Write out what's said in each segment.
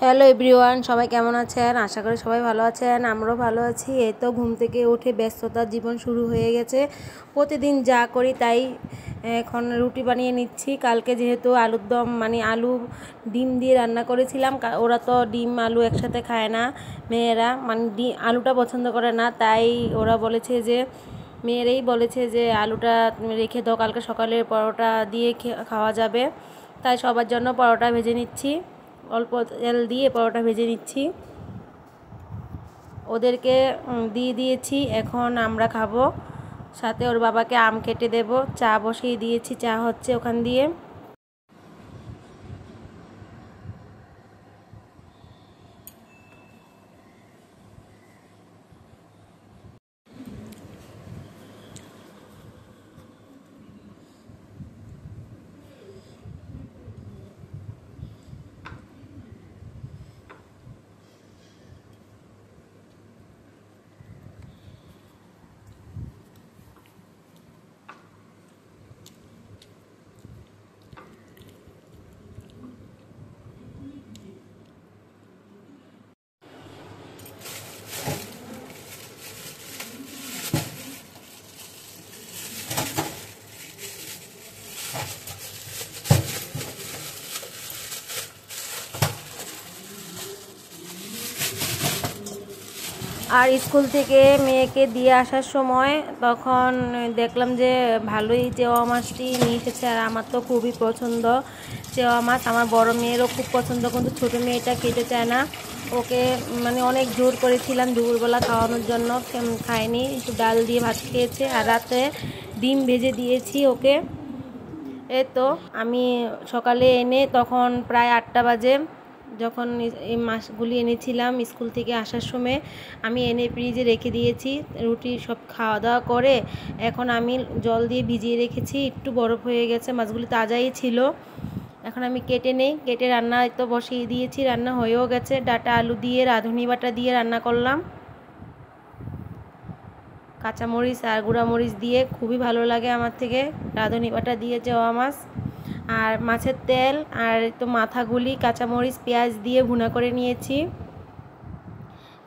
Hello everyone, সবাই কেমন আছেন? আশা করি সবাই ভালো আছেন। আমরাও ভালো আছি। এই তো ঘুম থেকে উঠে ব্যস্ততার জীবন শুরু হয়ে গেছে। প্রতিদিন যা করি তাই। এখন রুটি বানিয়ে নিচ্ছি। কালকে যেহেতু আলুর দম আলু ডিম দিয়ে রান্না করেছিলাম, ওরা তো ডিম আলু একসাথে খায় না, মেয়েরা আলুটা পছন্দ করে না। তাই ওরা বলেছে যে মেয়েরাই বলেছে যে আলুটা রেখে দাও, কালকে সকালে পরোটা দিয়ে খাওয়া যাবে। তাই সবার জন্য পরোটা ভেজে নিচ্ছি, অল্প তেল দিয়ে পরোটা ভেজে নিচ্ছি। ওদেরকে দিয়ে দিয়েছি, এখন আমরা খাবো। সাথে ওর বাবাকে আম কেটে দেব। চা বসিয়ে দিয়েছি, চা হচ্ছে ওখান দিয়ে। আর স্কুল থেকে মেয়েকে দিয়ে আসার সময় তখন দেখলাম যে ভালোই চেওয়া মাছটি নিয়ে এসেছে। আর আমার তো খুবই পছন্দ চেওয়া মাছ, আমার বড় মেয়েরও খুব পছন্দ, কিন্তু ছোটো মেয়েটা খেতে চায় না। ওকে অনেক জোর করেছিলাম দুপুরবেলা খাওয়ানোর জন্য, খায়নি, একটু ডাল দিয়ে ভাত খেয়েছে। আর রাতে ডিম ভেজে দিয়েছি ওকে। এই তো আমি সকালে এনে তখন প্রায় 8টা বাজে, যখন এই মাছগুলি এনেছিলাম স্কুল থেকে আসার সময় আমি এনে ফ্রিজে রেখে দিয়েছি। রুটি সব খাওয়া দাওয়া করে এখন আমি জল দিয়ে ভিজিয়ে রেখেছি, একটু বরফ হয়ে গেছে, মাছগুলি তাজাই ছিল। এখন আমি কেটে নেই, কেটে রান্না তো বসিয়ে দিয়েছি, রান্না হয়েও গেছে। ডাটা আলু দিয়ে রাঁধুনি বাটা দিয়ে রান্না করলাম, কাঁচামরিচ আর গুঁড়ামরিচ দিয়ে, খুবই ভালো লাগে আমার থেকে রাঁধুনি বাটা দিয়ে চেওয়া মাছ। আর মাছের তেল আর তো মাথাগুলি কাঁচামরিচ পেঁয়াজ দিয়ে ভুনা করে নিয়েছি।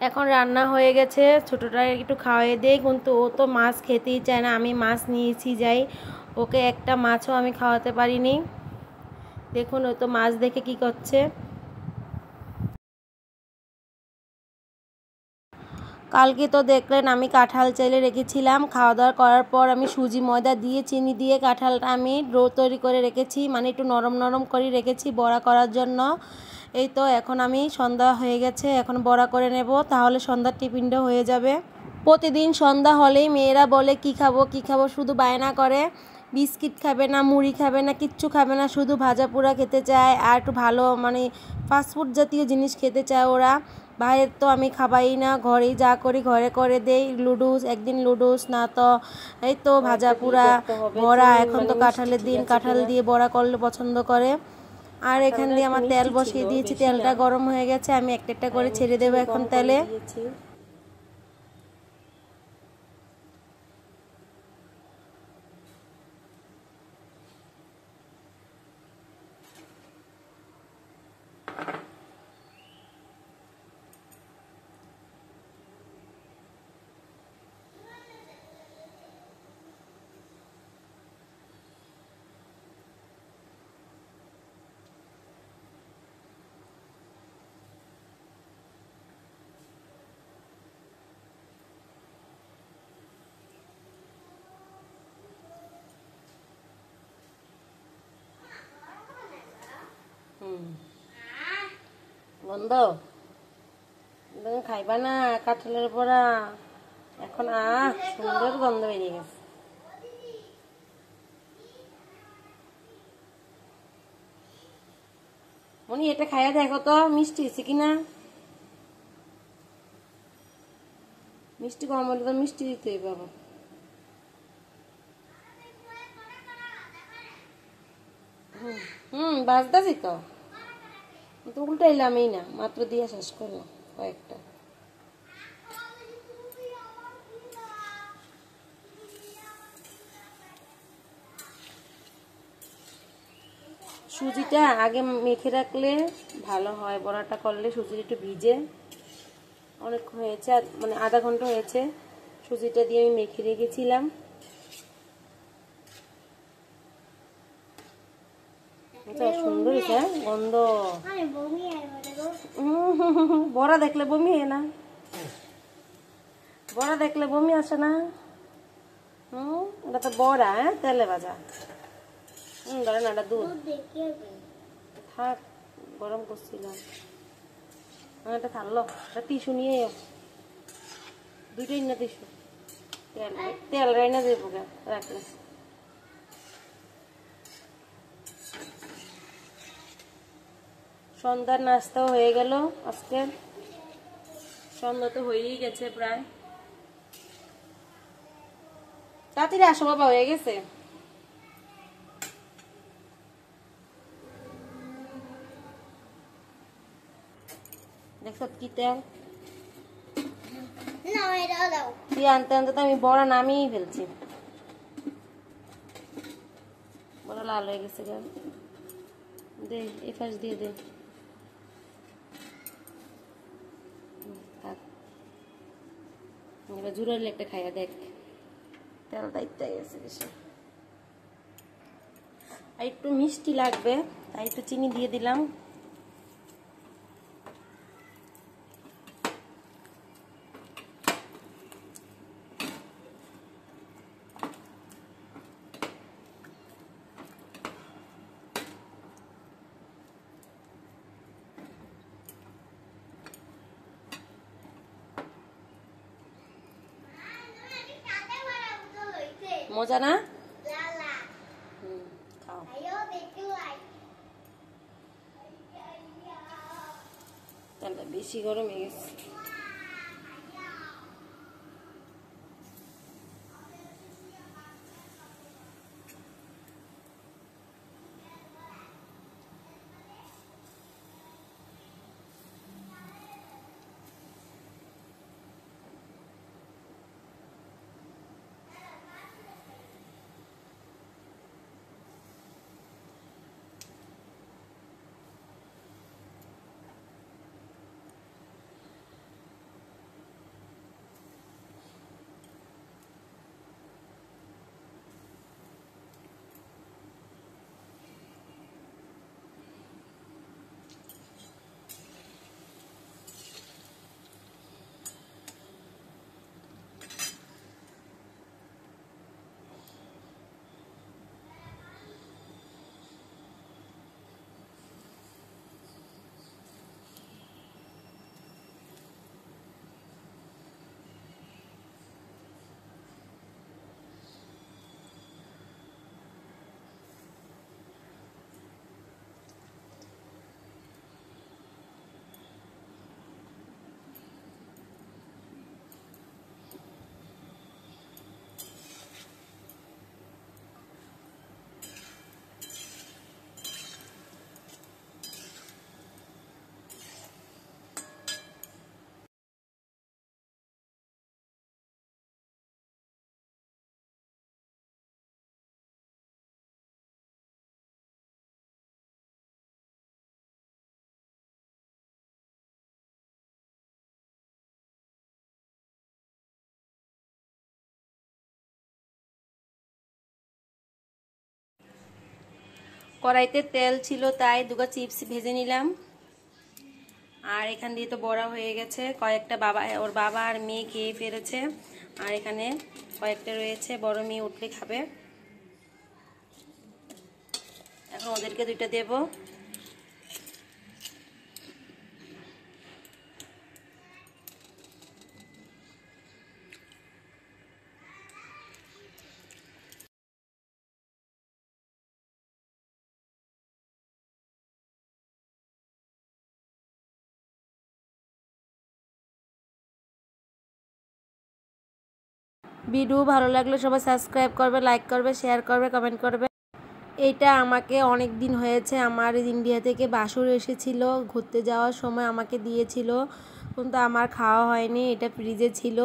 এখন রান্না হয়ে গেছে, ছোটোটা একটু খাওয়াই দেই, কিন্তু ও তো মাছ খেতেই চায় না। আমি মাছ নিয়েছি যাই, ওকে একটা মাছও আমি খাওয়াতে পারিনি। দেখুন ও তো মাছ দেখে কি করছে। কালকে তো দেখলেন আমি কাঁঠাল চাইলে রেখেছিলাম, খাওয়া দাওয়া করার পর আমি সুজি ময়দা দিয়ে চিনি দিয়ে কাঁঠালটা আমি ডো তৈরি করে রেখেছি, একটু নরম নরম করে রেখেছি বড়া করার জন্য। এই তো এখন আমি সন্ধ্যা হয়ে গেছে, এখন বড়া করে নেব, তাহলে সন্ধ্যার টিফিনটা হয়ে যাবে। প্রতিদিন সন্ধ্যা হলেই মেয়েরা বলে কি খাবো কী খাবো, শুধু বায়না করে। বিস্কিট খাবে না, মুড়ি খাবে না, কিচ্ছু খাবে না, শুধু ভাজা পোড়া খেতে চায় আর একটু ভালো ফাস্টফুড জাতীয় জিনিস খেতে চায় ওরা। বাইরের তো আমি খাবাই না, ঘরেই যা করি ঘরে করে দেই। লুডুস, একদিন লুডুস, না তো এই তো ভাজা পোড়া বড়া। এখন তো কাঁঠালের দিন, কাঁঠাল দিয়ে বড়া করলে পছন্দ করে। আর এখান দিয়ে আমার তেল বসিয়ে দিয়েছি, তেলটা গরম হয়ে গেছে, আমি একটা একটা করে ছেড়ে দেবো এখন তেলে। বন্ধ খাইবা না কাঁঠালের বড়া? এখন সুন্দর গন্ধ বেরিয়ে গেছে। মনি এটা খাইয়া দেখো তো মিষ্টি হয়েছে কিনা। মিষ্টি কম হলে তো মিষ্টি দিতে হইবে আবার। বাজদাছি তো উল্টাইলামই না, মাত্র দিয়ে শেষ করলাম কয়েকটা। সুজিটা আগে মেখে রাখলে ভালো হয়, বড়াটা করলে সুজিটা একটু ভিজে। অনেক হয়েছে, মানে আধা ঘন্টা হয়েছে সুজিটা দিয়ে আমি মেখে রেখেছিলাম। সুন্দর হয়েছে, গন্ধ। বড়া দেখলে বমি হয় না? বড়া দেখলে বমি আসে না? এটা তো বড়া, তেলে ভাজা। ধরেন এটা দুধ থাক, গরম করছিলাম। এটা থাকলো, এটা টিস্যু নিয়ে দুইটাই না টিস্যু, তেল তেল রাইনা দেবো রাখলে। সন্ধ্যার নাস্তাও হয়ে গেল আজকে। সন্ধ্যা তো হয়েই গেছে প্রায়। তাড়াতাড়ি আসো বাবা, হয়ে গেছে। দেখো কি তেল, তুই আনতে আনতে তো আমি বড়া নামিয়েই ফেলছি। বড়া লাল হয়ে গেছে, দে এই পাশ দিয়ে দে। এবার জুড়ালে একটা খাইয়া দেখ, তেলটা ইত্তে গেছে বেশি। আর একটু মিষ্টি লাগবে তাই একটু চিনি দিয়ে দিলাম। মজা না? খাও। তেলটা বেশি গরম হয়ে গেছে। কড়াইতে তেল ছিল তাই দুটো চিপস ভেজে নিলাম। আর এখান দিয়ে তো বড়া হয়ে গেছে, কয়েকটা ওর বাবা আর মেয়ে খেয়ে ফেলেছে। আর এখানে কয়েকটা রয়েছে, বড় মেয়ে উঠলে খাবে। এখন ওদেরকে দুইটা দেব। ভিডিও ভালো লাগলে সবাই সাবস্ক্রাইব করবে, লাইক করবে, শেয়ার করবে, কমেন্ট করবে। এইটা আমাকে অনেক দিন হয়েছে, আমার ইন্ডিয়া থেকে বাসুর এসেছিল, ঘুরতে যাওয়ার সময় আমাকে দিয়েছিল। তো আমার খাওয়া হয়নি, এটা ফ্রিজে ছিল,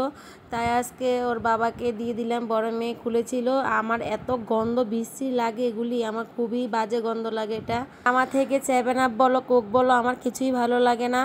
তাই আজকে ওর বাবাকে দিয়ে দিলাম। বড় মেয়ে খুলেছিল। আমার এত গন্ধ বিশ্রী লাগে এগুলি, আমার খুবই বাজে গন্ধ লাগে এটা। আমার থেকে 7 আপ বলো কোক বলো আমার কিছুই ভালো লাগে না।